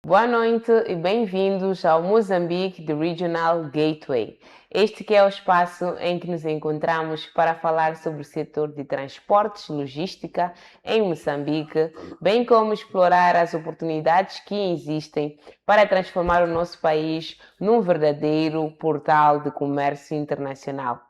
Boa noite e bem-vindos ao Moçambique The Regional Gateway. Este que é o espaço em que nos encontramos para falar sobre o setor de transportes e logística em Moçambique, bem como explorar as oportunidades que existem para transformar o nosso país num verdadeiro portal de comércio internacional.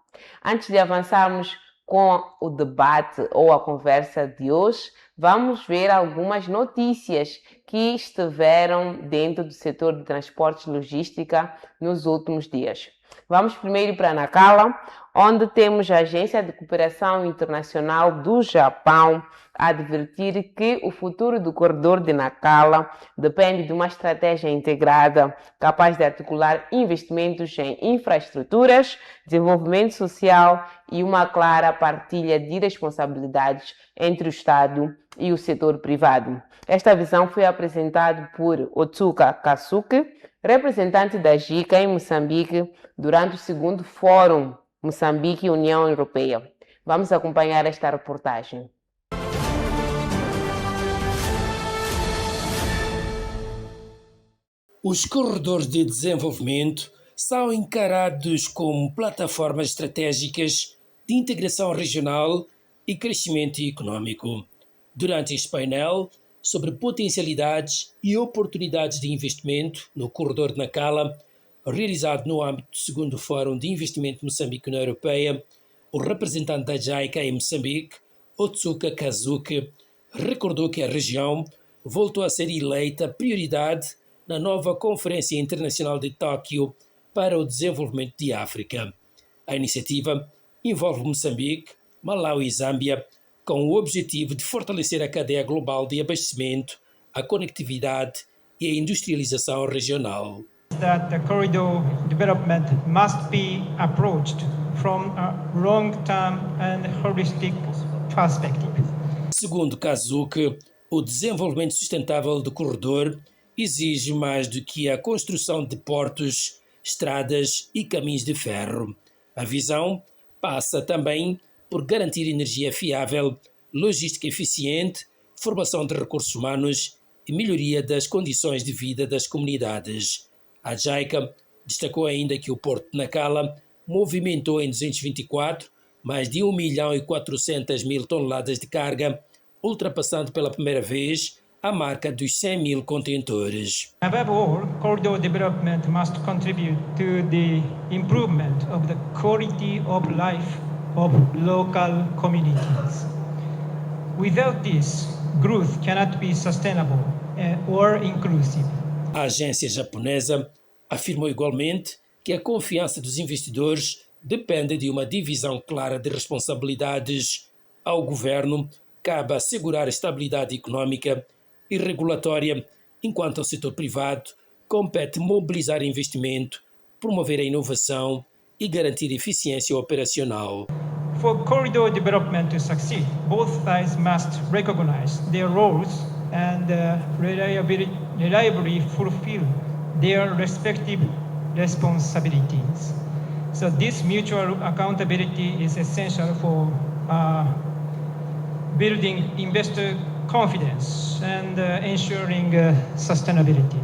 Antes de avançarmos com o debate ou a conversa de hoje, vamos ver algumas notícias que estiveram dentro do setor de transportes e logística nos últimos dias. Vamos primeiro para Nacala, onde temos a Agência de Cooperação Internacional do Japão a advertir que o futuro do corredor de Nacala depende de uma estratégia integrada capaz de articular investimentos em infraestruturas, desenvolvimento social e uma clara partilha de responsabilidades entre o Estado e o setor privado. Esta visão foi apresentada por Otsuka Kasuke, representante da JICA em Moçambique, durante o segundo Fórum Moçambique e União Europeia. Vamos acompanhar esta reportagem. Os corredores de desenvolvimento são encarados como plataformas estratégicas de integração regional e crescimento econômico. Durante este painel sobre potencialidades e oportunidades de investimento no corredor de Nacala, realizado no âmbito do segundo Fórum de Investimento Moçambique-União Europeia, o representante da JICA em Moçambique, Otsuka Kazuki, recordou que a região voltou a ser eleita prioridade na nova Conferência Internacional de Tóquio para o Desenvolvimento de África. A iniciativa envolve Moçambique, Malawi e Zâmbia, com o objetivo de fortalecer a cadeia global de abastecimento, a conectividade e a industrialização regional. That the corridor development must be approached from a long-term and holistic perspective. Segundo Kazuki, o desenvolvimento sustentável do corredor exige mais do que a construção de portos, estradas e caminhos de ferro. A visão passa também por garantir energia fiável, logística eficiente, formação de recursos humanos e melhoria das condições de vida das comunidades. A JICA destacou ainda que o Porto de Nacala movimentou em 224 mais de 1.400.000 toneladas de carga, ultrapassando pela primeira vez a marca dos 100.000 contentores. Above all, corridor development must contribute to the improvement of the quality of life of local communities. Without this, growth cannot be sustainable or inclusive. A agência japonesa afirmou igualmente que a confiança dos investidores depende de uma divisão clara de responsabilidades. Ao governo cabe assegurar a estabilidade econômica e regulatória, enquanto ao setor privado compete mobilizar investimento, promover a inovação e garantir eficiência operacional. For corridor development to succeed, both sides must recognize their roles and reliably fulfill their respective responsibilities. So this mutual accountability is essential for building investor confidence and ensuring sustainability.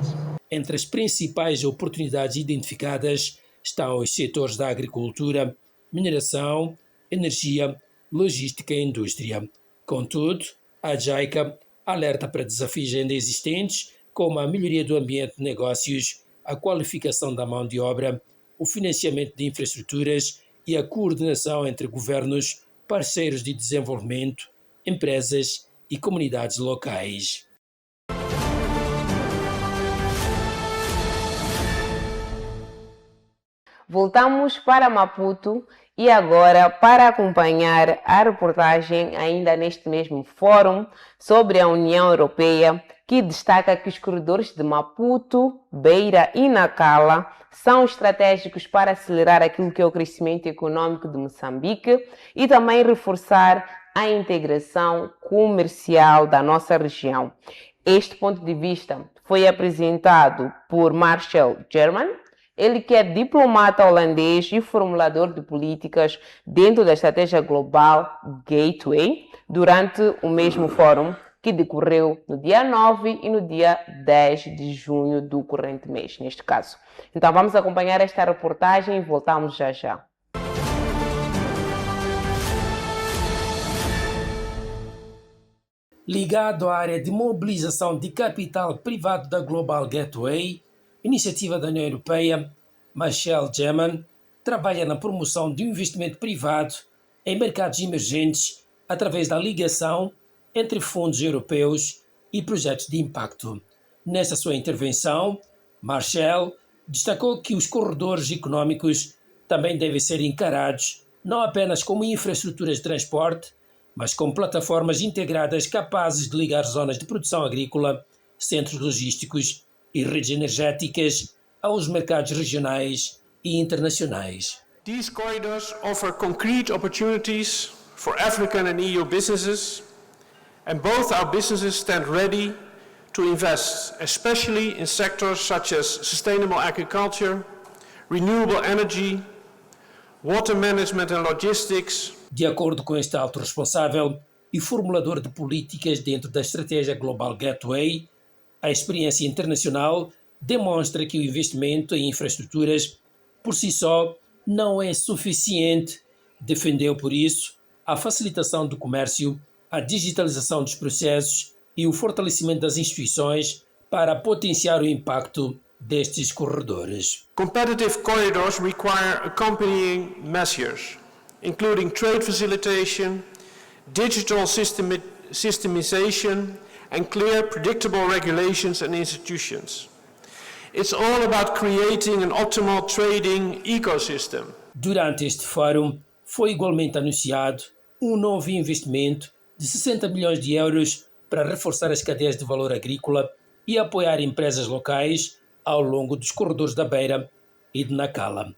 Entre as principais oportunidades identificadas estão os setores da agricultura, mineração, energia, logística e indústria. Contudo, a JICA alerta para desafios ainda existentes, como a melhoria do ambiente de negócios, a qualificação da mão de obra, o financiamento de infraestruturas e a coordenação entre governos, parceiros de desenvolvimento, empresas e comunidades locais. Voltamos para Maputo e agora para acompanhar a reportagem ainda neste mesmo fórum sobre a União Europeia, que destaca que os corredores de Maputo, Beira e Nacala são estratégicos para acelerar aquilo que é o crescimento econômico de Moçambique e também reforçar a integração comercial da nossa região. Este ponto de vista foi apresentado por Marcel German, ele que é diplomata holandês e formulador de políticas dentro da estratégia global Gateway, durante o mesmo fórum que decorreu no dia 9 e no dia 10 de junho do corrente mês, neste caso. Então vamos acompanhar esta reportagem e voltamos já já. Ligado à área de mobilização de capital privado da Global Gateway, iniciativa da União Europeia, Michel Geman trabalha na promoção de um investimento privado em mercados emergentes através da ligação entre fundos europeus e projetos de impacto. Nessa sua intervenção, Michel destacou que os corredores econômicos também devem ser encarados não apenas como infraestruturas de transporte, mas como plataformas integradas capazes de ligar zonas de produção agrícola, centros logísticos e redes energéticas aos mercados regionais e internacionais. These corridors offer concrete opportunities for African and EU businesses, and both our businesses stand ready to invest, especially in sectors such as sustainable agriculture, renewable energy, water management and logistics. De acordo com este alto responsável e formulador de políticas dentro da estratégia Global Gateway, a experiência internacional demonstra que o investimento em infraestruturas por si só não é suficiente. Defendeu, por isso, a facilitação do comércio, a digitalização dos processos e o fortalecimento das instituições para potenciar o impacto destes corredores. Competitive corridors require accompanying measures, including trade facilitation, digital systemization, and clear, predictable regulations and institutions. It's all about creating an optimal trading ecosystem. Durante este fórum, foi igualmente anunciado um novo investimento de 60 milhões de euros para reforçar as cadeias de valor agrícola e apoiar empresas locais ao longo dos corredores da Beira e de Nacala.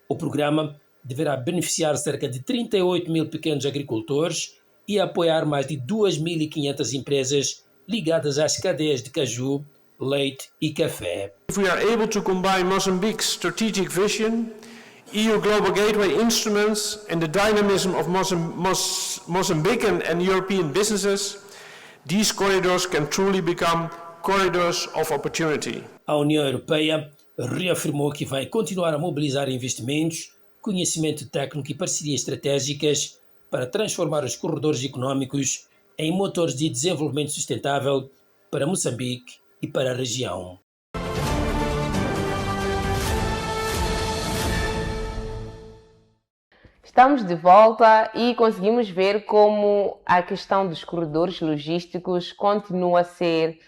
O programa deverá beneficiar cerca de 38 mil pequenos agricultores e apoiar mais de 2.500 empresas ligadas às cadeias de caju, leite e café. If we are able to combine Mozambique's strategic vision, EU Global Gateway instruments and the dynamism of Mozambican and European businesses, these corridors can truly become corridors of opportunity. A União Europeia reafirmou que vai continuar a mobilizar investimentos, conhecimento técnico e parcerias estratégicas para transformar os corredores econômicos em motores de desenvolvimento sustentável para Moçambique e para a região. Estamos de volta e conseguimos ver como a questão dos corredores logísticos continua a ser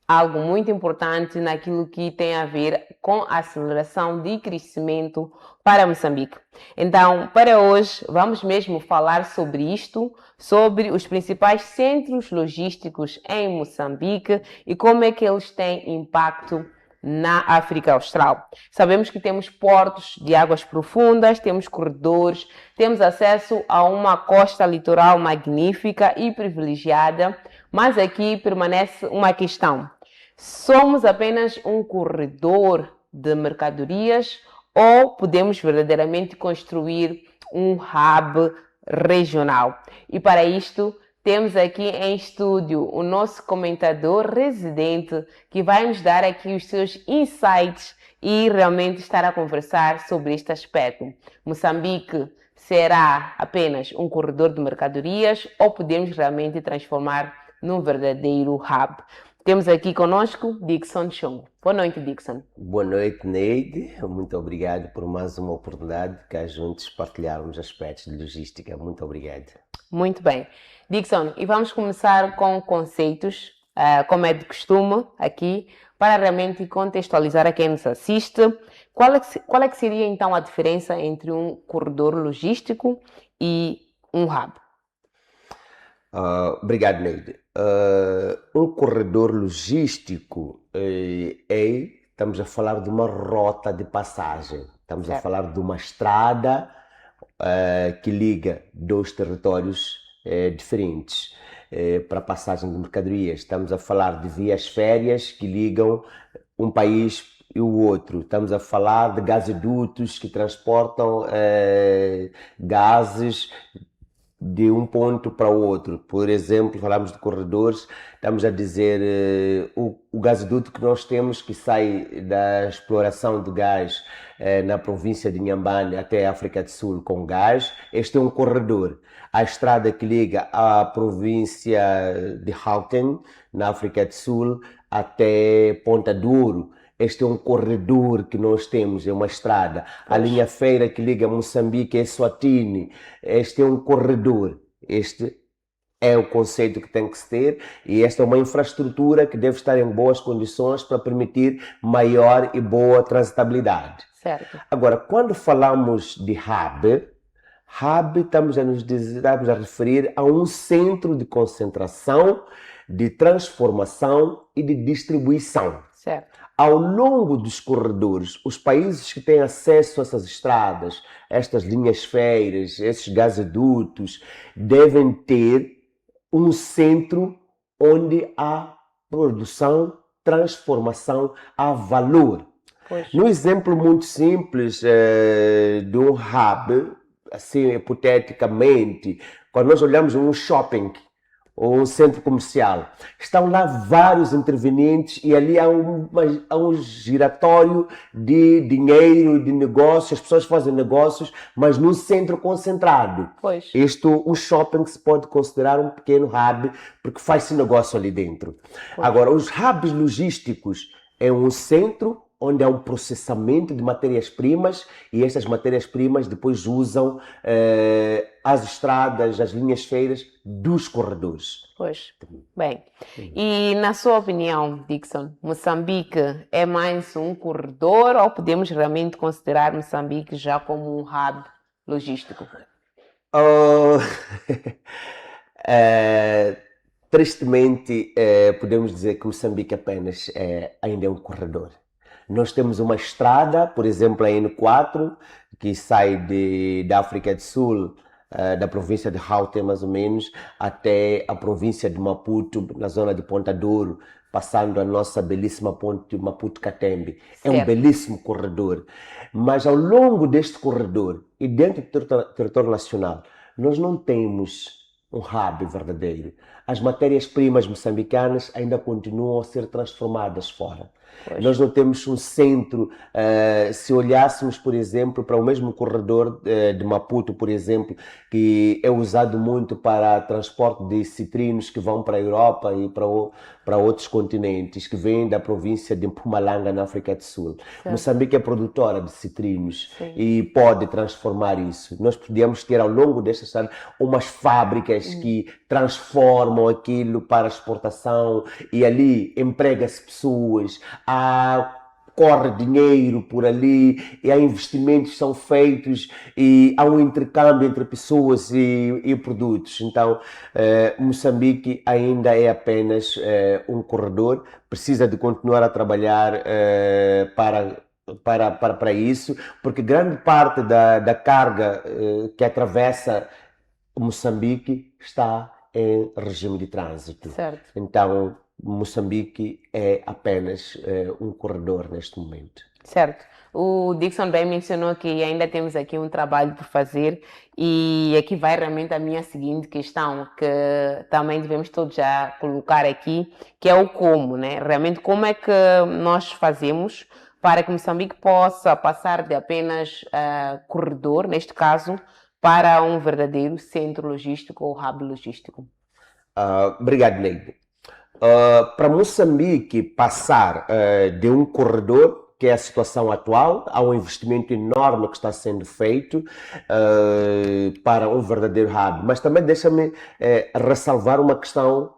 algo muito importante naquilo que tem a ver com a aceleração de crescimento para Moçambique. Então, para hoje, vamos mesmo falar sobre isto, sobre os principais centros logísticos em Moçambique e como é que eles têm impacto na África Austral. Sabemos que temos portos de águas profundas, temos corredores, temos acesso a uma costa litoral magnífica e privilegiada, mas aqui permanece uma questão. Somos apenas um corredor de mercadorias ou podemos verdadeiramente construir um hub regional? E para isto, temos aqui em estúdio o nosso comentador residente que vai nos dar aqui os seus insights e realmente estar a conversar sobre este aspecto. Moçambique será apenas um corredor de mercadorias ou podemos realmente transformar num verdadeiro hub? Temos aqui conosco Dixon Chong. Boa noite, Dixon. Boa noite, Neide. Muito obrigado por mais uma oportunidade de cá juntos partilharmos aspectos de logística. Muito obrigado. Muito bem. Dixon, e vamos começar com conceitos, como é de costume aqui, para realmente contextualizar a quem nos assiste. Qual é que seria então a diferença entre um corredor logístico e um hub? Obrigado, Neide. Um corredor logístico estamos a falar de uma rota de passagem. Estamos a falar de uma estrada que liga dois territórios diferentes para passagem de mercadorias. Estamos a falar de vias férreas que ligam um país e o outro. Estamos a falar de gasodutos que transportam gases de um ponto para o outro. Por exemplo, falamos de corredores, estamos a dizer o gasoduto que nós temos que sai da exploração de gás na província de Inhambane até a África do Sul com gás. Este é um corredor. A estrada que liga a província de Gauteng, na África do Sul, até Ponta Douro. Este é um corredor que nós temos, é uma estrada. A linha feira que liga Moçambique a Eswatini, este é um corredor. Este é o conceito que tem que se ter e esta é uma infraestrutura que deve estar em boas condições para permitir maior e boa transitabilidade. Certo. Agora, quando falamos de hub estamos a referir a um centro de concentração, de transformação e de distribuição. Certo. Ao longo dos corredores, os países que têm acesso a essas estradas, estas linhas feiras, esses gasodutos, devem ter um centro onde há produção, transformação, há valor. No exemplo muito simples de um hub, assim hipoteticamente, quando nós olhamos um shopping, ou um centro comercial. Estão lá vários intervenientes e ali há um giratório de dinheiro, de negócios, as pessoas fazem negócios, mas num centro concentrado. Pois. O shopping se pode considerar um pequeno hub, porque faz-se negócio ali dentro. Pois. Agora, os hubs logísticos é um centro onde há um processamento de matérias-primas e essas matérias-primas depois usam as estradas, as linhas feiras dos corredores. Pois, bem. E na sua opinião, Dickson, Moçambique é mais um corredor ou podemos realmente considerar Moçambique já como um hub logístico? Tristemente, podemos dizer que Moçambique apenas ainda é um corredor. Nós temos uma estrada, por exemplo, a N4, que sai da África do Sul, da província de Gauteng, mais ou menos, até a província de Maputo, na zona de Ponta Douro, passando a nossa belíssima ponte Maputo-Catembe. É um belíssimo corredor. Mas ao longo deste corredor e dentro do território nacional, nós não temos um hub verdadeiro. As matérias-primas moçambicanas ainda continuam a ser transformadas fora. Pois. Nós não temos um centro, se olhássemos, por exemplo, para o mesmo corredor de Maputo, por exemplo, que é usado muito para transporte de citrinos que vão para a Europa e para outros continentes, que vêm da província de Mpumalanga, na África do Sul. Certo. Moçambique é produtora de citrinos. Sim. E pode transformar isso. Nós podíamos ter ao longo destas anos umas fábricas que transformam aquilo para exportação e ali emprega-se pessoas, corre dinheiro por ali e há investimentos que são feitos e há um intercâmbio entre pessoas e produtos. Então, Moçambique ainda é apenas um corredor, precisa de continuar a trabalhar para isso, porque grande parte da carga que atravessa Moçambique está em regime de trânsito. Certo. Então, Moçambique é apenas um corredor neste momento. Certo. O Dickson bem mencionou que ainda temos aqui um trabalho por fazer e aqui vai realmente a minha seguinte questão, que também devemos todos já colocar aqui, que é o como, né? Realmente como é que nós fazemos para que Moçambique possa passar de apenas corredor, neste caso, para um verdadeiro centro logístico ou hub logístico? Obrigado, Neide. Para Moçambique passar de um corredor, que é a situação atual, há um investimento enorme que está sendo feito para um verdadeiro hub. Mas também deixa-me ressalvar uma questão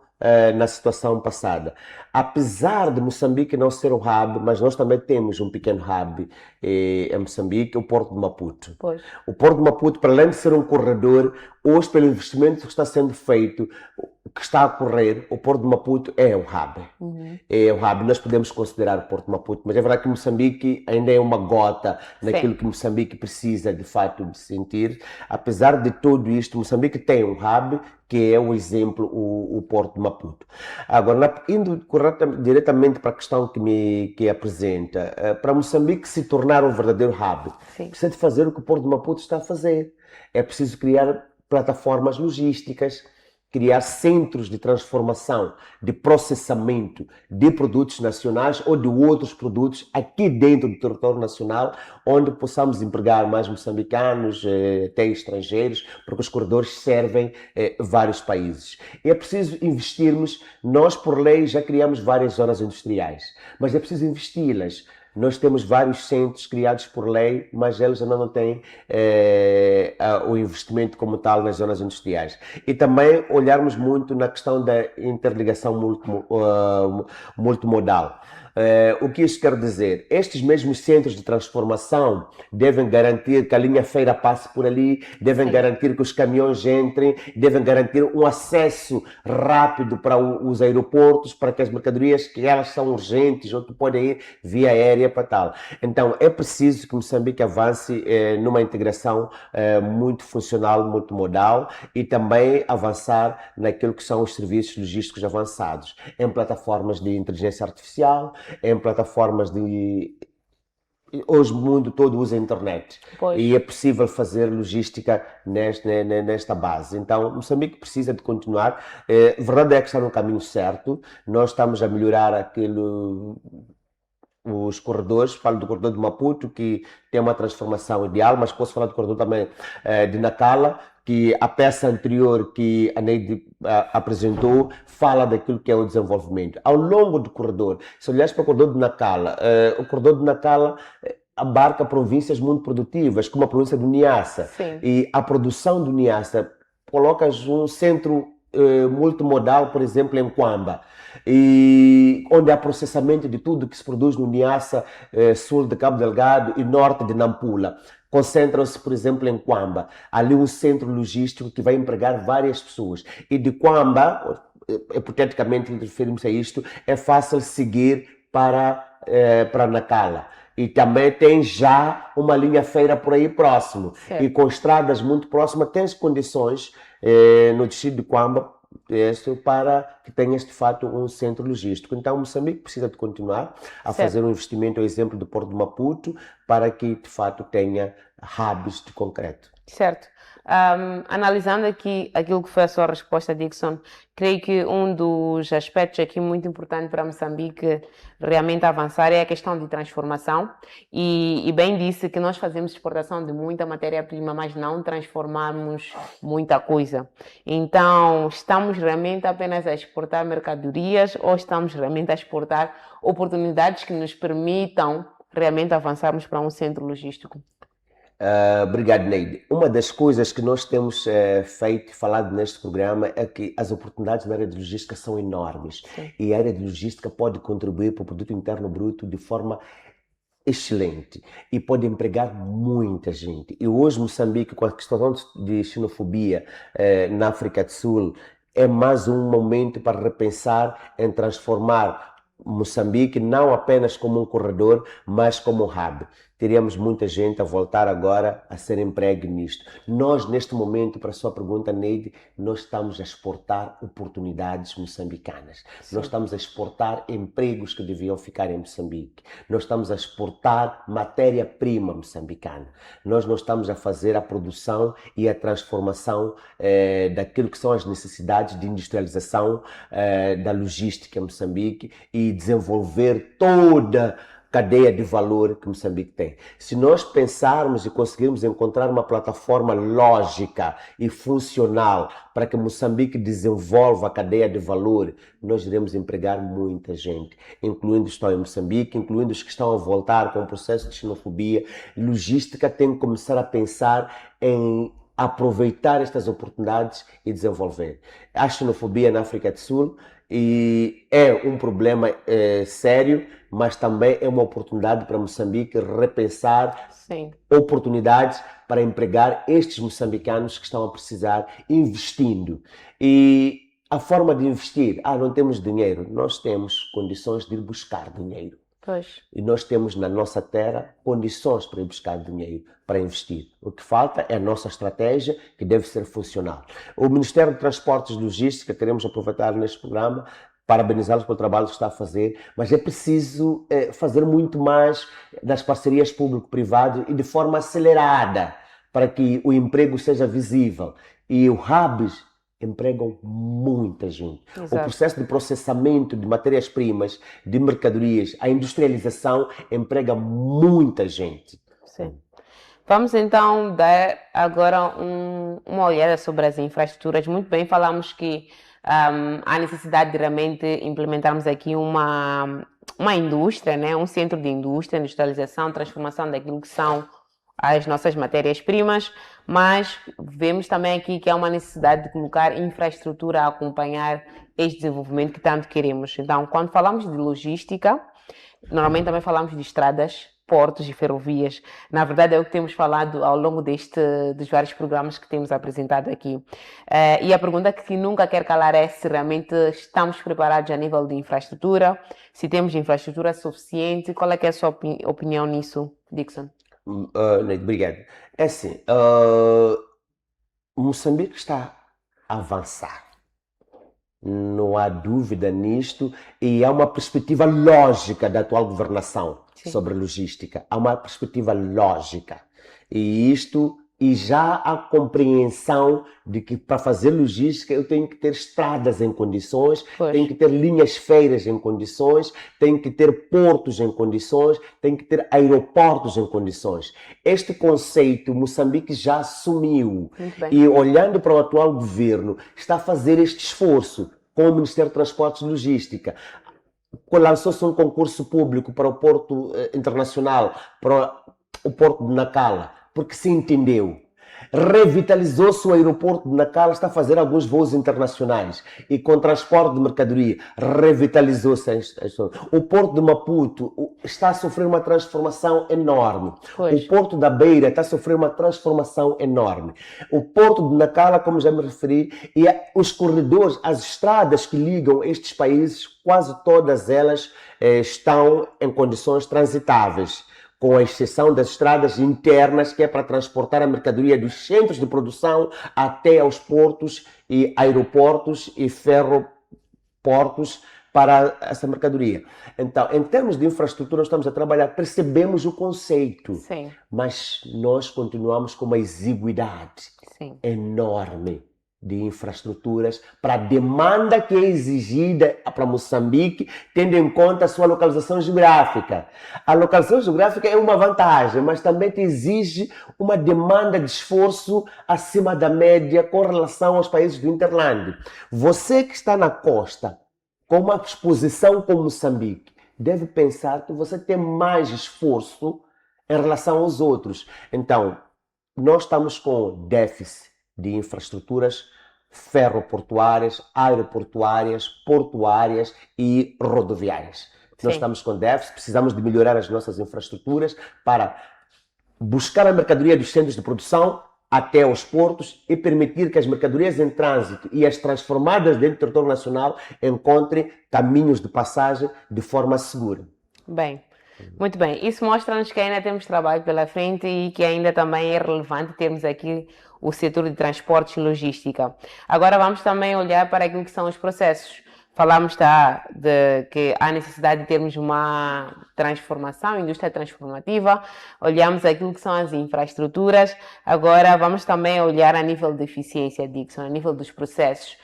na situação passada. Apesar de Moçambique não ser um hub, mas nós também temos um pequeno hub em Moçambique, o Porto de Maputo. Pois. O Porto de Maputo, para além de ser um corredor, hoje pelo investimento que está sendo feito, que está a correr, o Porto de Maputo é um hub. É um hub. Nós podemos considerar o Porto de Maputo, mas é verdade que Moçambique ainda é uma gota naquilo que Moçambique precisa de fato de sentir. Apesar de tudo isto, Moçambique tem um hub, que é o exemplo, o Porto de Maputo. Agora, indo diretamente para a questão que apresenta, para Moçambique se tornar um verdadeiro hub, precisa de fazer o que o Porto de Maputo está a fazer. É preciso criar plataformas logísticas, criar centros de transformação, de processamento de produtos nacionais ou de outros produtos aqui dentro do território nacional, onde possamos empregar mais moçambicanos, até estrangeiros, porque os corredores servem vários países. E é preciso investirmos, nós por lei já criamos várias zonas industriais, mas é preciso investi-las. Nós temos vários centros criados por lei, mas eles ainda não têm o investimento como tal nas zonas industriais. E também olharmos muito na questão da interligação multimodal. O que isso quer dizer? Estes mesmos centros de transformação devem garantir que a linha feira passe por ali, devem garantir que os caminhões entrem, devem garantir um acesso rápido para os aeroportos, para que as mercadorias que elas são urgentes ou que podem ir via aérea para tal. Então é preciso que Moçambique avance numa integração muito funcional, muito modal e também avançar naquilo que são os serviços logísticos avançados, em plataformas de inteligência artificial, em plataformas de... Hoje o mundo todo usa a internet. Pois. E é possível fazer logística nesta base. Então, Moçambique precisa de continuar. A verdade é que está no caminho certo. Nós estamos a melhorar os corredores. Falo do corredor de Maputo, que tem uma transformação ideal, mas posso falar do corredor também de Nacala, que a peça anterior que a Neide apresentou fala daquilo que é o desenvolvimento. Ao longo do corredor, se olhares para o corredor de Nacala, o corredor de Nacala abarca províncias muito produtivas, como a província do Niassa. Sim. E a produção do Niassa, colocas um centro multimodal, por exemplo, em Quamba, e onde há processamento de tudo que se produz no Niassa, sul de Cabo Delgado e norte de Nampula. Concentram-se, por exemplo, em Quamba. Ali um centro logístico que vai empregar várias pessoas. E de Quamba, hipoteticamente referimos a isto, é fácil seguir para Nacala. E também tem já uma linha feira por aí próximo. Certo. E com estradas muito próximas, tens condições no distrito de Quamba para que tenhas de fato um centro logístico. Então Moçambique precisa de continuar a fazer um investimento, ao exemplo do Porto de Maputo, para que de fato tenha hubs de concreto. Certo. Analisando aqui aquilo que foi a sua resposta, Dixon, creio que um dos aspectos aqui muito importante para Moçambique realmente avançar é a questão de transformação e bem disse que nós fazemos exportação de muita matéria-prima, mas não transformamos muita coisa. Então, estamos realmente apenas a exportar mercadorias ou estamos realmente a exportar oportunidades que nos permitam realmente avançarmos para um centro logístico? Obrigado, Neide. Uma das coisas que nós temos feito e falado neste programa é que as oportunidades na área de logística são enormes. Sim. E a área de logística pode contribuir para o produto interno bruto de forma excelente e pode empregar muita gente. E hoje Moçambique, com a questão de xenofobia na África do Sul, é mais um momento para repensar em transformar Moçambique não apenas como um corredor, mas como um hub. Teríamos muita gente a voltar agora a ser emprego nisto. Nós, neste momento, para a sua pergunta, Neide, nós estamos a exportar oportunidades moçambicanas. Sim. Nós estamos a exportar empregos que deviam ficar em Moçambique. Nós estamos a exportar matéria-prima moçambicana. Nós não estamos a fazer a produção e a transformação daquilo que são as necessidades de industrialização da logística em Moçambique e desenvolver toda cadeia de valor que Moçambique tem. Se nós pensarmos e conseguirmos encontrar uma plataforma lógica e funcional para que Moçambique desenvolva a cadeia de valor, nós iremos empregar muita gente, incluindo os que estão em Moçambique, incluindo os que estão a voltar com o processo de xenofobia. Logística tem que começar a pensar em aproveitar estas oportunidades e desenvolver. A xenofobia na África do Sul e é um problema sério, mas também é uma oportunidade para Moçambique repensar Sim. oportunidades para empregar estes moçambicanos que estão a precisar, investindo. E a forma de investir, não temos dinheiro, nós temos condições de ir buscar dinheiro. Pois. E nós temos na nossa terra condições para ir buscar dinheiro, para investir. O que falta é a nossa estratégia, que deve ser funcional. O Ministério de Transportes e Logística, queremos aproveitar neste programa, parabenizá-los pelo trabalho que está a fazer, mas é preciso fazer muito mais das parcerias público-privado e de forma acelerada, para que o emprego seja visível. E os hubs empregam muita gente. O Exato. processo de processamento de matérias-primas, de mercadorias, a industrialização emprega muita gente. Sim. Vamos então dar agora uma olhada sobre as infraestruturas. Muito bem, falamos que há necessidade de realmente implementarmos aqui uma indústria, né? Um centro de indústria, industrialização, transformação daquilo que são as nossas matérias-primas, mas vemos também aqui que há uma necessidade de colocar infraestrutura a acompanhar este desenvolvimento que tanto queremos. Então, quando falamos de logística, normalmente também falamos de estradas, portos e ferrovias. Na verdade, é o que temos falado ao longo dos vários programas que temos apresentado aqui. E a pergunta que nunca quer calar é se realmente estamos preparados a nível de infraestrutura, se temos infraestrutura suficiente. Qual é que é a sua opinião nisso, Dixon? Neide, obrigado. É assim, Moçambique está a avançar. Não há dúvida nisto, e há uma perspectiva lógica da atual governação sobre logística. Há uma perspectiva lógica. E já há compreensão de que para fazer logística eu tenho que ter estradas em condições, tenho que ter linhas feiras em condições, tenho que ter portos em condições, tenho que ter aeroportos em condições. Este conceito Moçambique já assumiu. E olhando para o atual governo, está a fazer este esforço com o Ministério de Transportes e Logística. Lançou-se um concurso público para o Porto Internacional, para o Porto de Nacala, porque se entendeu. Revitalizou-se o aeroporto de Nacala, está a fazer alguns voos internacionais e com transporte de mercadoria. Revitalizou-se. O Porto de Maputo está a sofrer uma transformação enorme. O Porto da Beira está a sofrer uma transformação enorme. O Porto de Nacala, como já me referi, e os corredores, as estradas que ligam estes países, quase todas elas estão em condições transitáveis, com a exceção das estradas internas, que é para transportar a mercadoria dos centros de produção até aos portos e aeroportos e ferroportos para essa mercadoria. Então, em termos de infraestrutura, nós estamos a trabalhar, percebemos o conceito, mas nós continuamos com uma exiguidade enorme de infraestruturas para a demanda que é exigida para Moçambique, tendo em conta a sua localização geográfica. A localização geográfica é uma vantagem, mas também te exige uma demanda de esforço acima da média com relação aos países do Interland. Você que está na costa, com uma exposição como Moçambique, deve pensar que você tem mais esforço em relação aos outros. Então, nós estamos com déficit de infraestruturas ferroportuárias, aeroportuárias, portuárias e rodoviárias. Nós estamos com déficit, precisamos de melhorar as nossas infraestruturas para buscar a mercadoria dos centros de produção até aos portos e permitir que as mercadorias em trânsito e as transformadas dentro do território nacional encontrem caminhos de passagem de forma segura. Bem, muito bem. Isso mostra-nos que ainda temos trabalho pela frente e que ainda também é relevante termos aqui o setor de transportes e logística. Agora vamos também olhar para aquilo que são os processos. Falamos de que há necessidade de termos uma transformação, indústria transformativa. Olhamos aquilo que são as infraestruturas. Agora vamos também olhar a nível de eficiência, Dixon, a nível dos processos.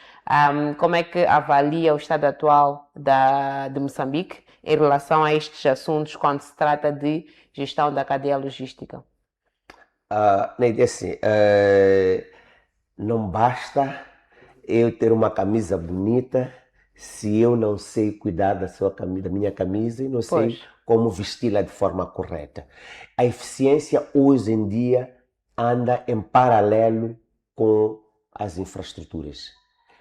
Como é que avalia o estado atual de Moçambique em relação a estes assuntos quando se trata de gestão da cadeia logística? Neide, assim, não basta eu ter uma camisa bonita se eu não sei cuidar da minha camisa e não sei como vesti-la de forma correta. A eficiência hoje em dia anda em paralelo com as infraestruturas.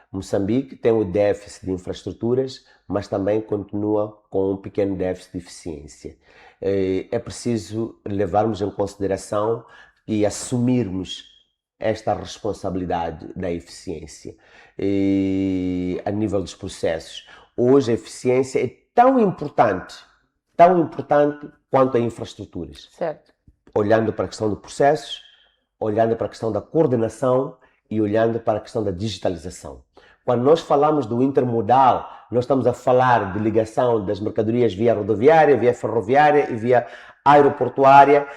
Moçambique tem o déficit de infraestruturas, mas também continua com um pequeno déficit de eficiência. É preciso levarmos em consideração e assumirmos esta responsabilidade da eficiência a nível dos processos. Hoje a eficiência é tão importante quanto a infraestruturas. Certo. Olhando para a questão de processos, olhando para a questão da coordenação e olhando para a questão da digitalização. Quando nós falamos do intermodal, nós estamos a falar de ligação das mercadorias via rodoviária, via ferroviária e via aeroportuária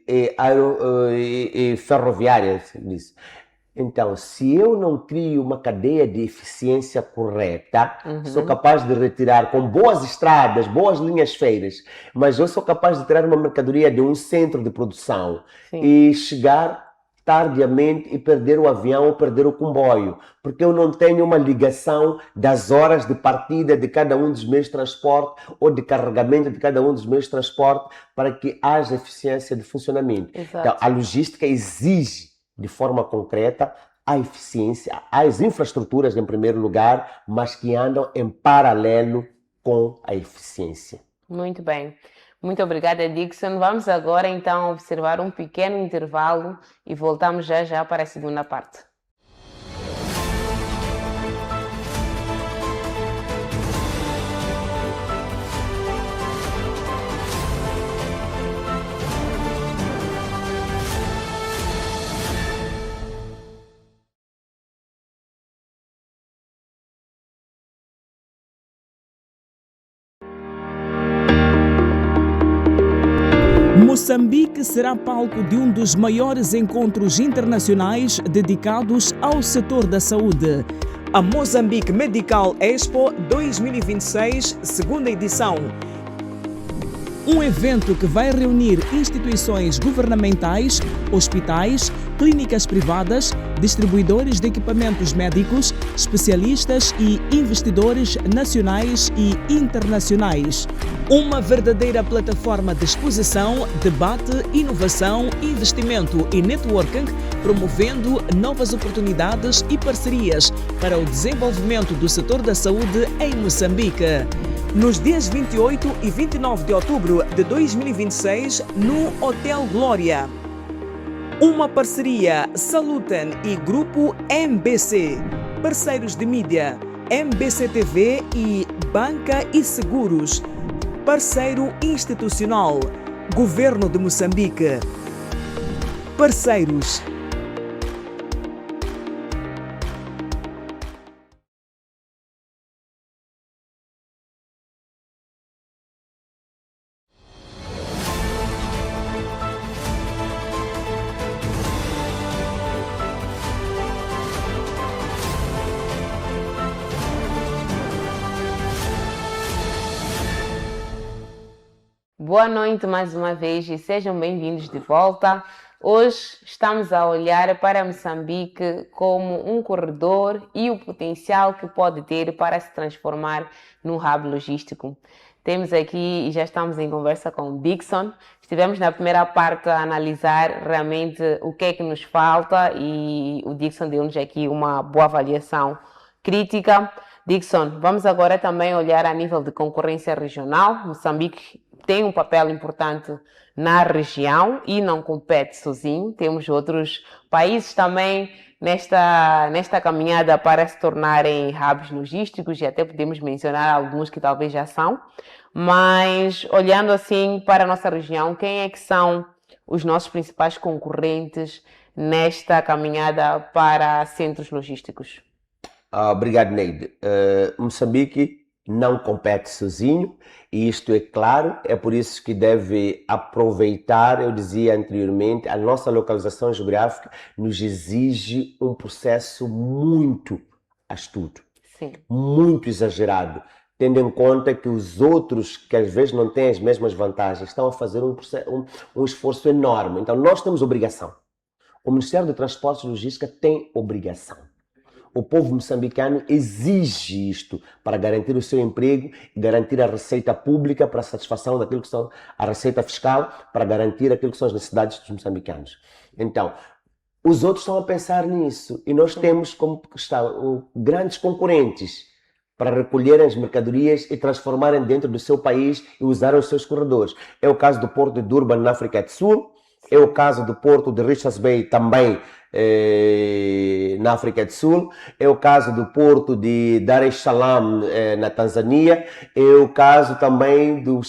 e ferroviária. Então, se eu não crio uma cadeia de eficiência correta, sou capaz de retirar com boas estradas, boas linhas feiras, mas eu sou capaz de tirar uma mercadoria de um centro de produção e chegar tardiamente e perder o avião ou perder o comboio, porque eu não tenho uma ligação das horas de partida de cada um dos meios de transporte ou de carregamento de cada um dos meios de transporte para que haja eficiência de funcionamento. Exato. Então, a logística exige de forma concreta a eficiência, as infraestruturas em primeiro lugar, mas que andam em paralelo com a eficiência. Muito bem. Muito obrigada, Dixon. Vamos agora então observar um pequeno intervalo e voltamos já já para a segunda parte. Moçambique será palco de um dos maiores encontros internacionais dedicados ao setor da saúde. A Mozambique Medical Expo 2026, segunda edição. Um evento que vai reunir instituições governamentais, hospitais, clínicas privadas, distribuidores de equipamentos médicos, especialistas e investidores nacionais e internacionais. Uma verdadeira plataforma de exposição, debate, inovação, investimento e networking, promovendo novas oportunidades e parcerias para o desenvolvimento do setor da saúde em Moçambique. Nos dias 28 e 29 de outubro de 2026, no Hotel Glória. Uma parceria Saluten e Grupo MBC, parceiros de mídia, MBC TV e Banca e Seguros, parceiro institucional, Governo de Moçambique. Parceiros. Boa noite mais uma vez e sejam bem-vindos de volta. Hoje estamos a olhar para Moçambique como um corredor e o potencial que pode ter para se transformar num hub logístico. Temos aqui e já estamos em conversa com o Dixon. Estivemos na primeira parte a analisar realmente o que é que nos falta e o Dixon deu-nos aqui uma boa avaliação crítica. Dixon, vamos agora também olhar a nível de concorrência regional. Moçambique tem um papel importante na região e não compete sozinho. Temos outros países também nesta caminhada para se tornarem hubs logísticos e até podemos mencionar alguns que talvez já são. Mas olhando assim para a nossa região, quem é que são os nossos principais concorrentes nesta caminhada para centros logísticos? Obrigado, Neide. Moçambique não compete sozinho, e isto é claro, é por isso que deve aproveitar, eu dizia anteriormente, a nossa localização geográfica nos exige um processo muito astuto, muito exagerado, tendo em conta que os outros, que às vezes não têm as mesmas vantagens, estão a fazer um esforço enorme. Então nós temos obrigação. O Ministério de Transportes e Logística tem obrigação. O povo moçambicano exige isto para garantir o seu emprego e garantir a receita pública para a satisfação daquilo que são a receita fiscal, para garantir aquilo que são as necessidades dos moçambicanos. Então, os outros estão a pensar nisso e nós temos como grandes concorrentes para recolherem as mercadorias e transformarem dentro do seu país e usarem os seus corredores. É o caso do Porto de Durban, na África do Sul, é o caso do Porto de Richards Bay, também na África do Sul, é o caso do Porto de Dar es Salaam, na Tanzânia, é o caso também do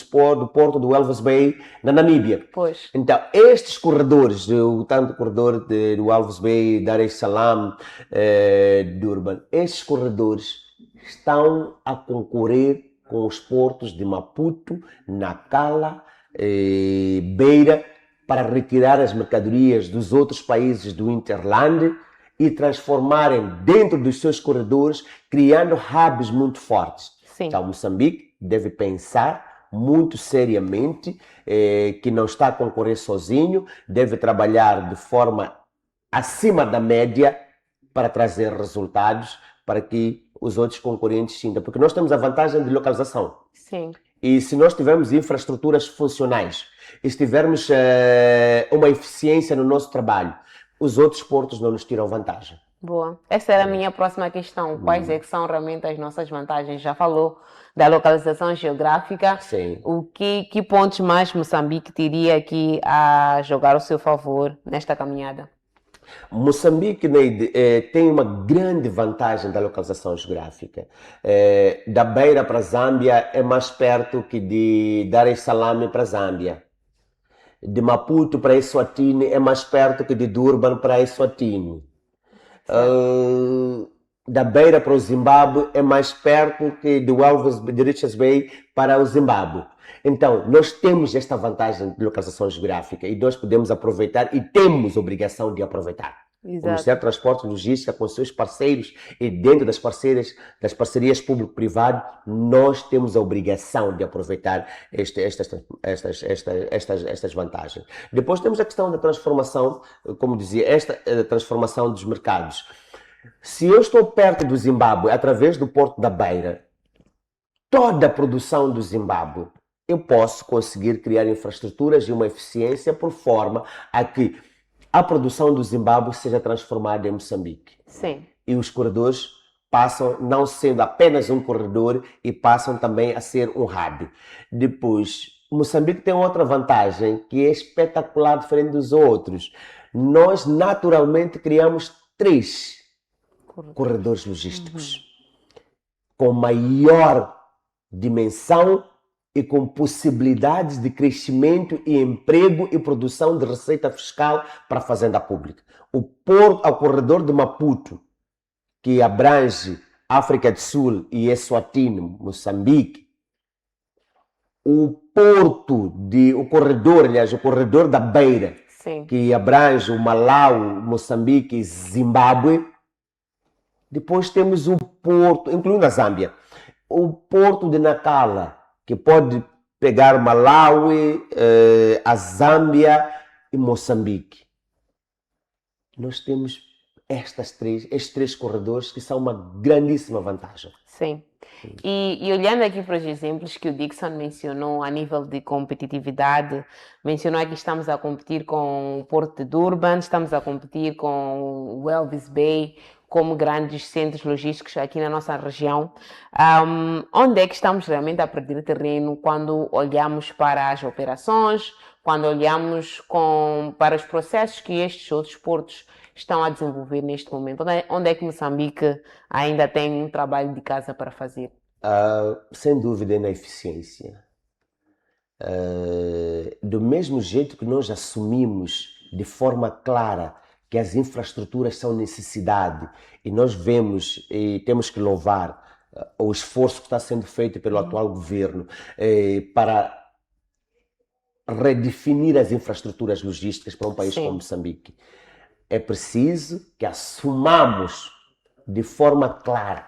Porto do Walvis Bay, na Namíbia. Pois. Então, estes corredores, tanto o corredor do Walvis Bay, Dar es Salaam, Durban, estes corredores estão a concorrer com os portos de Maputo, Nacala, Beira, para retirar as mercadorias dos outros países do Hinterland e transformarem dentro dos seus corredores, criando hubs muito fortes. Sim. Então, Moçambique deve pensar muito seriamente que não está a concorrer sozinho, deve trabalhar de forma acima da média para trazer resultados para que os outros concorrentes sintam. Porque nós temos a vantagem de localização. Sim. E se nós tivermos infraestruturas funcionais, e se tivermos uma eficiência no nosso trabalho, os outros portos não nos tiram vantagem. Boa. Essa era a minha próxima questão. Quais é que são realmente as nossas vantagens? Já falou da localização geográfica. Sim. Que pontos mais Moçambique teria aqui a jogar ao seu favor nesta caminhada? Moçambique, Neide, tem uma grande vantagem da localização geográfica. Da Beira para a Zâmbia é mais perto que de Dar es Salaam para a Zâmbia. De Maputo para Eswatini é mais perto que de Durban para Eswatini. Da Beira para o Zimbábue é mais perto que de Richards Bay para o Zimbábue. Então, nós temos esta vantagem de localização geográfica e nós podemos aproveitar e temos obrigação de aproveitar. Exato. O Ministério de Transporte e Logística, com seus parceiros e dentro das parcerias público-privado, nós temos a obrigação de aproveitar estas vantagens. Depois temos a questão da transformação, como dizia, esta transformação dos mercados. Se eu estou perto do Zimbábue, através do Porto da Beira, toda a produção do Zimbábue, eu posso conseguir criar infraestruturas e uma eficiência por forma a que a produção do Zimbábue seja transformada em Moçambique. Sim. E os corredores passam não sendo apenas um corredor e passam também a ser um hub. Depois, Moçambique tem outra vantagem que é espetacular, diferente dos outros. Nós naturalmente criamos 3 corredores logísticos com maior dimensão e com possibilidades de crescimento e emprego e produção de receita fiscal para a fazenda pública. O corredor de Maputo, que abrange África do Sul e Eswatini, Moçambique. O corredor da Beira, Sim. que abrange o Malau, Moçambique e Zimbábue. Depois temos o porto, incluindo a Zâmbia, o porto de Nacala, que pode pegar Malawi, a Zâmbia e Moçambique. Nós temos estes 3 corredores que são uma grandíssima vantagem. Sim. E olhando aqui para os exemplos que o Dixon mencionou a nível de competitividade, mencionou que estamos a competir com o Porto de Durban, estamos a competir com o Elvis Bay, como grandes centros logísticos aqui na nossa região. Onde é que estamos realmente a perder terreno quando olhamos para as operações, quando olhamos para os processos que estes outros portos estão a desenvolver neste momento? Onde é que Moçambique ainda tem um trabalho de casa para fazer? Sem dúvida, na eficiência. Do mesmo jeito que nós assumimos de forma clara que as infraestruturas são necessidade e nós vemos e temos que louvar o esforço que está sendo feito pelo atual governo para redefinir as infraestruturas logísticas para um país como Moçambique. É preciso que assumamos de forma clara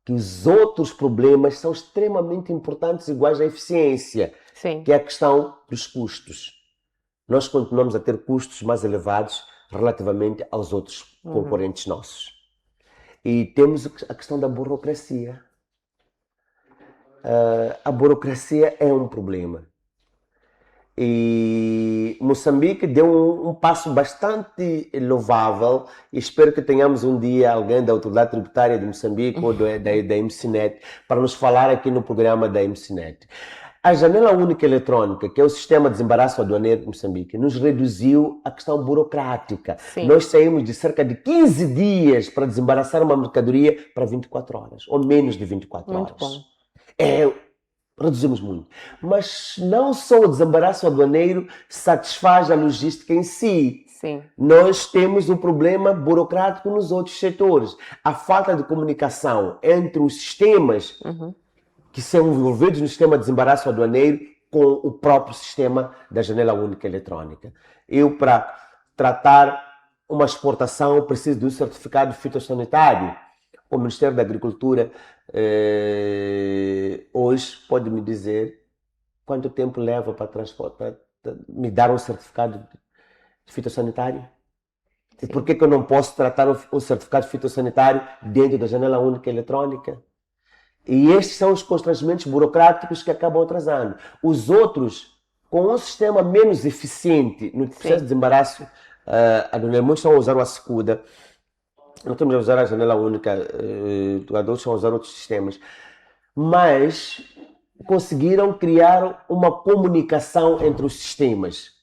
que os outros problemas são extremamente importantes, iguais à eficiência, Sim. que é a questão dos custos. Nós continuamos a ter custos mais elevados relativamente aos outros concorrentes nossos. E temos a questão da burocracia. A burocracia é um problema. E Moçambique deu um passo bastante louvável e espero que tenhamos um dia alguém da Autoridade Tributária de Moçambique ou da MCNet para nos falar aqui no programa da MCNet. A janela única eletrônica, que é o sistema de desembaraço aduaneiro de Moçambique, nos reduziu a questão burocrática. Sim. Nós saímos de cerca de 15 dias para desembaraçar uma mercadoria para 24 horas, ou menos de 24 Muito horas. bom. Reduzimos muito. Mas não só o desembaraço aduaneiro satisfaz a logística em si. Sim. Nós temos um problema burocrático nos outros setores. A falta de comunicação entre os sistemas que são envolvidos no sistema de desembaraço aduaneiro com o próprio sistema da janela única eletrônica. Eu, para tratar uma exportação precisa de um certificado fitossanitário. O Ministério da Agricultura hoje pode me dizer quanto tempo leva para me dar um certificado fitossanitário? E por que eu não posso tratar o certificado fitossanitário dentro da janela única eletrônica? E estes são os constrangimentos burocráticos que acabam atrasando. Os outros, com um sistema menos eficiente no processo de desembaraço, muitos estão a usar o Assecuda, não estamos a usar a janela única, outros estão a usar outros sistemas, mas conseguiram criar uma comunicação entre os sistemas.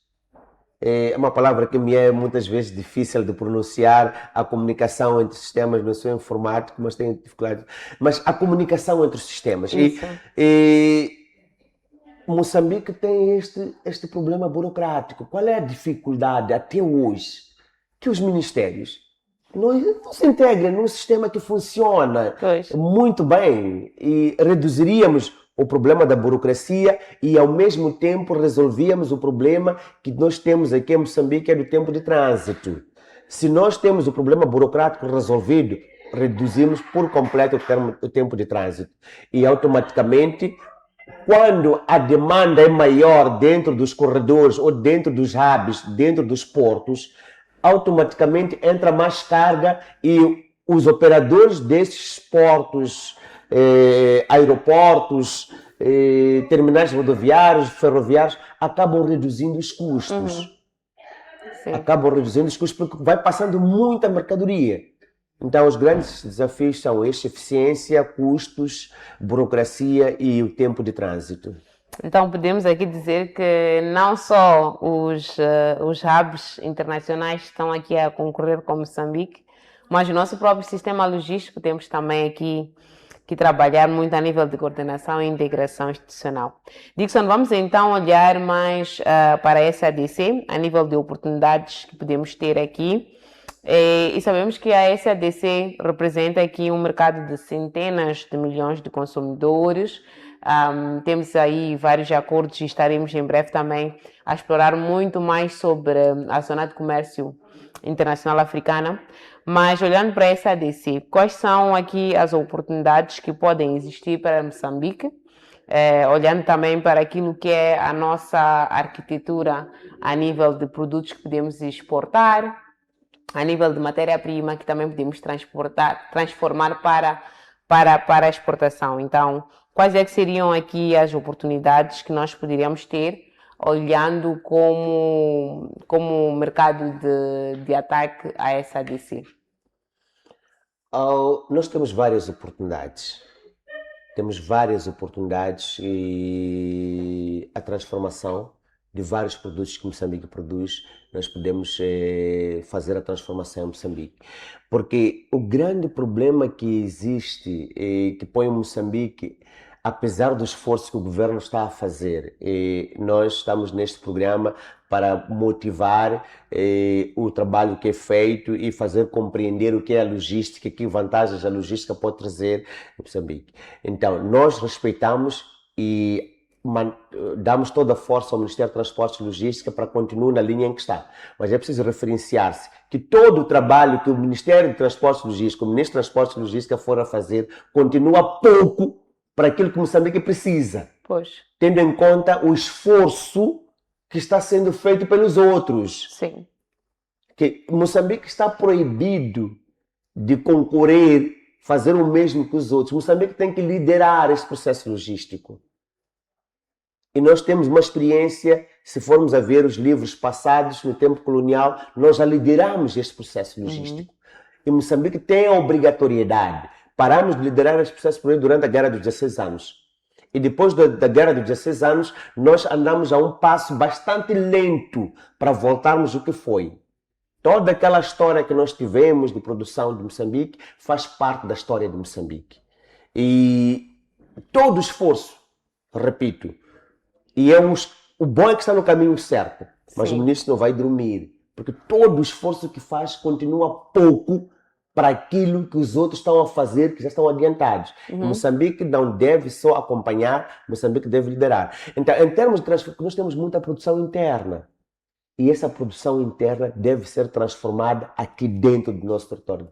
É uma palavra que me é muitas vezes difícil de pronunciar, a comunicação entre sistemas, não sou informático, mas tenho dificuldade. Mas a comunicação entre os sistemas. E Moçambique tem este problema burocrático. Qual é a dificuldade até hoje que os ministérios não se integram num sistema que funciona muito bem e reduziríamos o problema da burocracia e ao mesmo tempo resolvíamos o problema que nós temos aqui em Moçambique, é do tempo de trânsito. Se nós temos o problema burocrático resolvido, reduzimos por completo o tempo de trânsito. E automaticamente, quando a demanda é maior dentro dos corredores ou dentro dos hubs, dentro dos portos, automaticamente entra mais carga e os operadores desses portos, aeroportos, terminais rodoviários, ferroviários, acabam reduzindo os custos. Acabam reduzindo os custos porque vai passando muita mercadoria. Então, os grandes desafios são estes: eficiência, custos, burocracia e o tempo de trânsito. Então, podemos aqui dizer que não só os hubs internacionais estão aqui a concorrer com Moçambique, mas o nosso próprio sistema logístico temos também aqui que trabalhar muito a nível de coordenação e integração institucional. Dixon, vamos então olhar mais para essa SADC, a nível de oportunidades que podemos ter aqui. E sabemos que a SADC representa aqui um mercado de centenas de milhões de consumidores. Temos aí vários acordos e estaremos em breve também a explorar muito mais sobre a zona de comércio internacional africana. Mas olhando para essa ADC, quais são aqui as oportunidades que podem existir para Moçambique? Olhando também para aquilo que é a nossa arquitetura a nível de produtos que podemos exportar, a nível de matéria-prima que também podemos transformar para a exportação. Então, quais é que seriam aqui as oportunidades que nós poderíamos ter olhando como mercado de ataque a essa ADC? Nós temos várias oportunidades. Temos várias oportunidades e a transformação de vários produtos que Moçambique produz, nós podemos fazer a transformação em Moçambique. Porque o grande problema que existe e que põe Moçambique, apesar do esforço que o governo está a fazer, nós estamos neste programa para motivar o trabalho que é feito e fazer compreender o que é a logística, que vantagens a logística pode trazer em Moçambique. Então, nós respeitamos e damos toda a força ao Ministério de Transportes e Logística para continuar na linha em que está. Mas é preciso referenciar-se que todo o trabalho que o Ministério de Transportes e Logística, o Ministro de Transportes e Logística for a fazer, continua pouco para aquilo que Moçambique precisa. Tendo em conta o esforço que está sendo feito pelos outros. Sim. Que Moçambique está proibido de concorrer, fazer o mesmo que os outros. Moçambique tem que liderar esse processo logístico. E nós temos uma experiência, se formos a ver os livros passados, no tempo colonial, nós já lideramos este processo logístico. E Moçambique tem a obrigatoriedade. Paramos de liderar este processo durante a Guerra dos 16 anos. E depois da Guerra dos 16 anos, nós andamos a um passo bastante lento para voltarmos o que foi. Toda aquela história que nós tivemos de produção de Moçambique faz parte da história de Moçambique. E todo o esforço, repito, e o bom é que está no caminho certo, mas o ministro não vai dormir, porque todo o esforço que faz continua pouco para aquilo que os outros estão a fazer, que já estão adiantados. Moçambique não deve só acompanhar, Moçambique deve liderar. Então, em termos de transformação, nós temos muita produção interna. e essa produção interna deve ser transformada aqui dentro do nosso território.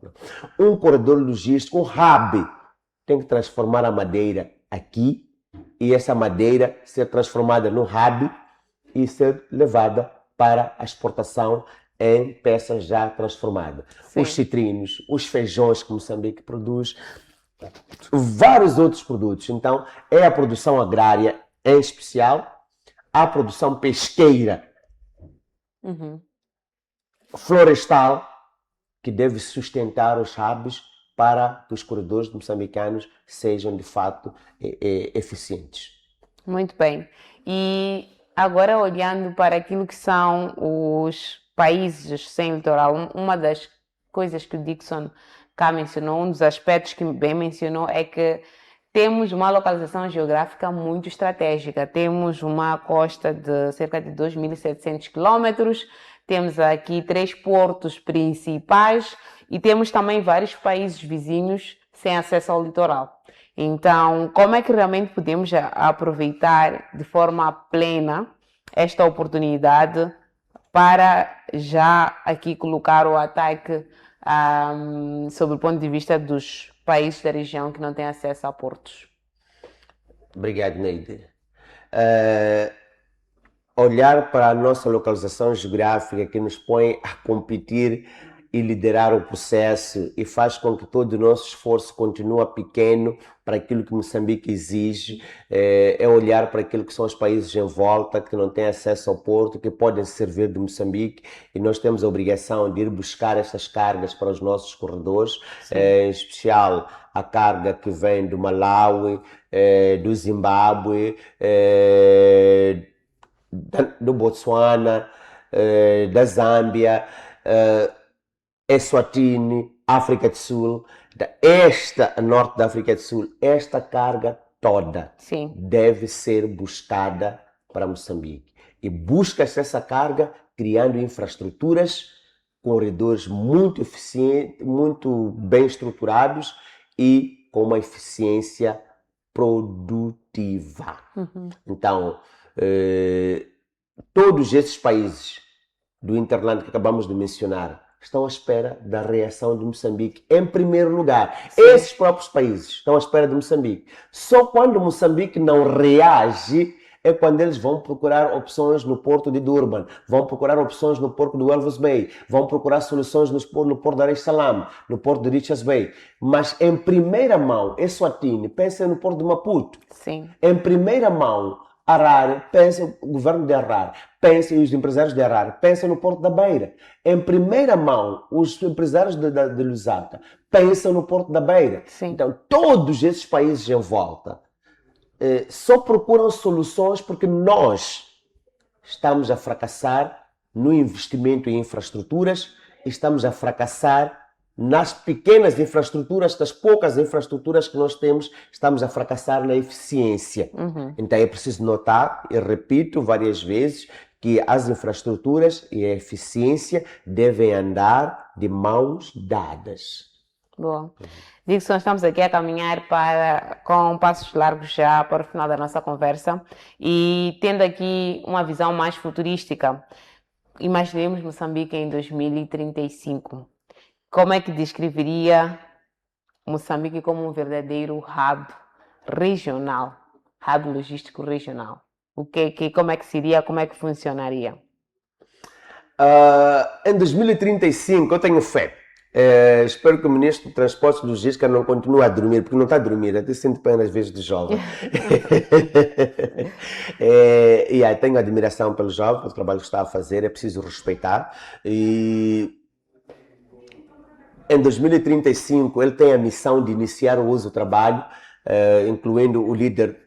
Um corredor logístico, um hub, tem que transformar a madeira aqui e essa madeira ser transformada no hub e ser levada para a exportação em peças já transformadas. Sim. Os citrinos, os feijões que Moçambique produz, vários outros produtos. Então, é a produção agrária em especial, a produção pesqueira, florestal, que deve sustentar os hubs para que os corredores moçambicanos sejam de fato eficientes. Muito bem. E agora olhando para aquilo que são os países sem litoral, uma das coisas que o Dickson cá mencionou, um dos aspectos que bem mencionou é que temos uma localização geográfica muito estratégica. Temos uma costa de cerca de 2.700 quilômetros, temos aqui 3 portos principais e temos também vários países vizinhos sem acesso ao litoral. Então, como é que realmente podemos aproveitar de forma plena esta oportunidade para já aqui colocar o ataque sob o ponto de vista dos países da região que não têm acesso a portos? Obrigado, Neide. Olhar para a nossa localização geográfica que nos põe a competir e liderar o processo e faz com que todo o nosso esforço continue pequeno para aquilo que Moçambique exige, é olhar para aquilo que são os países em volta, que não têm acesso ao porto, que podem servir de Moçambique, e nós temos a obrigação de ir buscar essas cargas para os nossos corredores, em especial a carga que vem do Malawi, do Zimbábue, do Botsuana, da Zâmbia, Eswatini, África do Sul, a norte da África do Sul, esta carga toda deve ser buscada para Moçambique. E busca-se essa carga criando infraestruturas, corredores muito eficientes, muito bem estruturados e com uma eficiência produtiva. Então, todos esses países do Interland que acabamos de mencionar estão à espera da reação de Moçambique em primeiro lugar. Esses próprios países estão à espera de Moçambique. Só quando Moçambique não reage é quando eles vão procurar opções no porto de Durban, vão procurar opções no porto de Walvis Bay, vão procurar soluções no porto de Dar es Salaam, no porto de Richards Bay. Mas em primeira mão, Eswatini, pensa no porto de Maputo. Em primeira mão, Harare, pensa o governo de Harare, pensa os empresários de Harare, pensa no Porto da Beira. Em primeira mão, os empresários de Lusaka pensam no Porto da Beira. Então, todos esses países em volta só procuram soluções porque nós estamos a fracassar no investimento em infraestruturas, estamos a fracassar nas pequenas infraestruturas, das poucas infraestruturas que nós temos, estamos a fracassar na eficiência. Então é preciso notar, e repito várias vezes, que as infraestruturas e a eficiência devem andar de mãos dadas. Bom, Dickson, estamos aqui a caminhar com passos largos já para o final da nossa conversa e tendo aqui uma visão mais futurística. Imaginemos Moçambique em 2035. Como é que descreveria Moçambique como um verdadeiro hub regional, hub logístico regional? Como é que seria, como é que funcionaria? Em 2035, eu tenho fé. Espero que o Ministro de Transportes e Logística não continue a dormir, porque não está a dormir, até sinto pena às vezes de jovem. Tenho admiração pelo jovem, pelo trabalho que está a fazer, é preciso respeitar. Em 2035, ele tem a missão de iniciar o uso do trabalho, incluindo o líder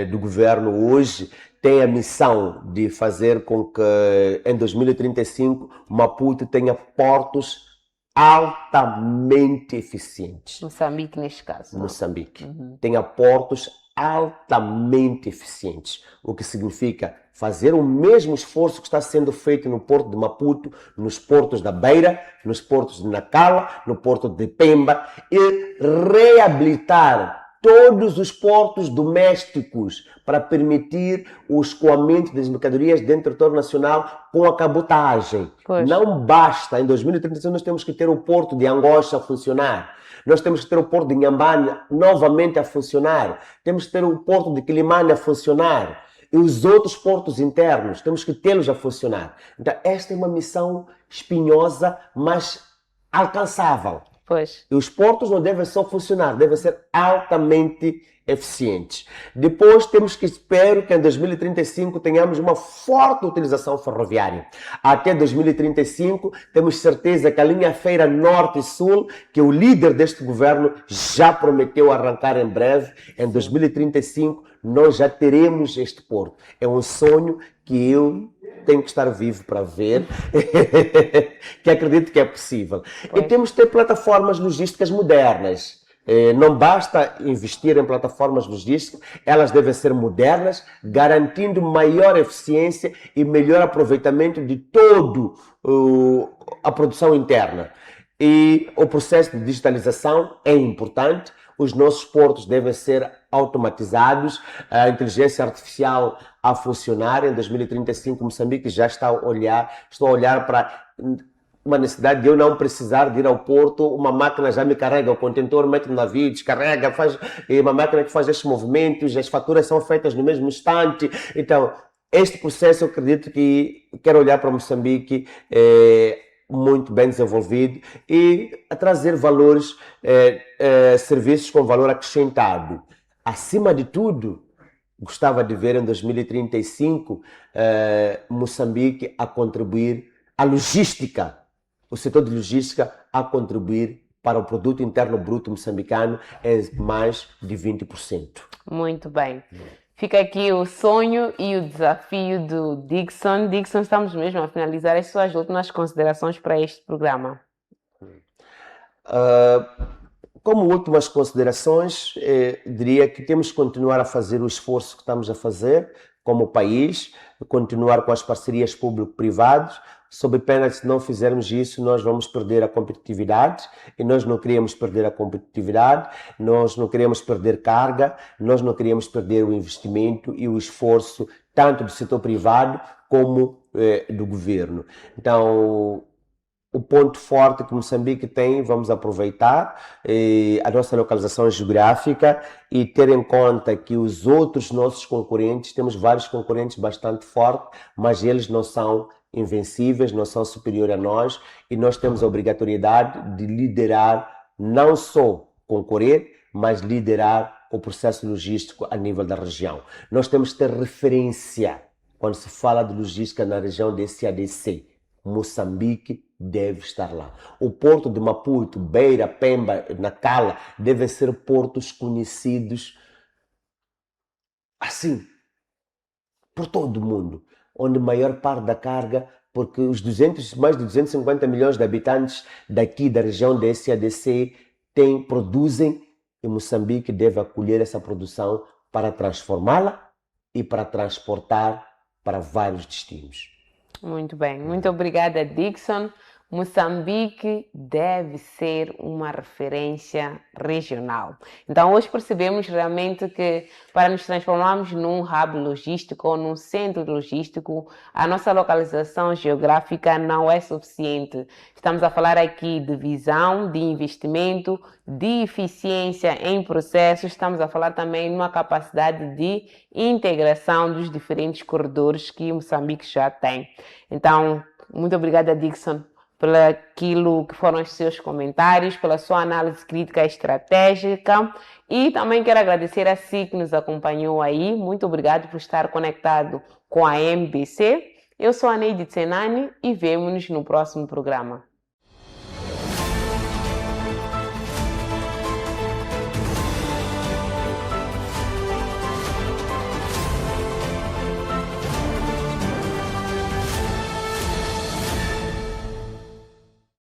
do governo hoje, tem a missão de fazer com que em 2035 Maputo tenha portos altamente eficientes. Moçambique, neste caso. Moçambique. Tenha portos altamente eficientes, o que significa fazer o mesmo esforço que está sendo feito no porto de Maputo, nos portos da Beira, nos portos de Nacala, no porto de Pemba, e reabilitar todos os portos domésticos para permitir o escoamento das mercadorias dentro do território nacional com a cabotagem. Pois. Não basta, em 2035 nós temos que ter o porto de Angocha a funcionar, nós temos que ter o porto de Inhambane novamente a funcionar, temos que ter o porto de Quilimane a funcionar e os outros portos internos, temos que tê-los a funcionar. Então esta é uma missão espinhosa, mas alcançável. Pois. E os portos não devem só funcionar, devem ser altamente eficientes. Depois temos que, espero que em 2035 tenhamos uma forte utilização ferroviária. Até 2035 temos certeza que a linha Feira Norte e Sul, que o líder deste governo já prometeu arrancar em breve, em 2035 nós já teremos este porto. É um sonho que eu tenho que estar vivo para ver, que acredito que é possível. E temos que ter plataformas logísticas modernas. Não basta investir em plataformas logísticas, elas devem ser modernas, garantindo maior eficiência e melhor aproveitamento de toda a produção interna. E o processo de digitalização é importante. Os nossos portos devem ser automatizados, a inteligência artificial a funcionar. Em 2035, Moçambique já estou a olhar para uma necessidade de eu não precisar de ir ao porto, uma máquina já me carrega o contentor, mete no navio, descarrega, faz uma máquina que faz estes movimentos, as faturas são feitas no mesmo instante. Então, este processo eu acredito que quero olhar para Moçambique muito bem desenvolvido e a trazer valores, serviços com valor acrescentado. Acima de tudo, gostava de ver em 2035 Moçambique a contribuir, a logística, o setor de logística a contribuir para o produto interno bruto moçambicano em mais de 20%. Muito bem. Fica aqui o sonho e o desafio do Dickson. Dickson, estamos mesmo a finalizar as suas últimas considerações para este programa. Como últimas considerações, diria que temos que continuar a fazer o esforço que estamos a fazer como país, continuar com as parcerias público-privadas, sob pena de se não fizermos isso, nós vamos perder a competitividade e nós não queremos perder a competitividade, nós não queremos perder carga, nós não queremos perder o investimento e o esforço tanto do setor privado como do governo. Então, o ponto forte que Moçambique tem, vamos aproveitar a nossa localização geográfica e ter em conta que os outros nossos concorrentes, temos vários concorrentes bastante fortes, mas eles não são invencíveis, não são superiores a nós e nós temos a obrigatoriedade de liderar, não só concorrer, mas liderar o processo logístico a nível da região. Nós temos que ter referência quando se fala de logística na região de SADC. Moçambique deve estar lá. O porto de Maputo, Beira, Pemba, Nacala devem ser portos conhecidos assim, por todo o mundo, onde a maior parte da carga, porque os mais de 250 milhões de habitantes daqui da região da SADC produzem e Moçambique deve acolher essa produção para transformá-la e para transportar para vários destinos. Muito bem, muito obrigada, Dickson. Moçambique deve ser uma referência regional. Então, hoje percebemos realmente que para nos transformarmos num hub logístico ou num centro logístico, a nossa localização geográfica não é suficiente. Estamos a falar aqui de visão, de investimento, de eficiência em processos, estamos a falar também de uma capacidade de integração dos diferentes corredores que Moçambique já tem. Então, muito obrigada, Dickson, pelo aquilo que foram os seus comentários, pela sua análise crítica e estratégica. E também quero agradecer a si que nos acompanhou aí. Muito obrigado por estar conectado com a MBC. Eu sou a Neide Tsenani e vemo-nos no próximo programa.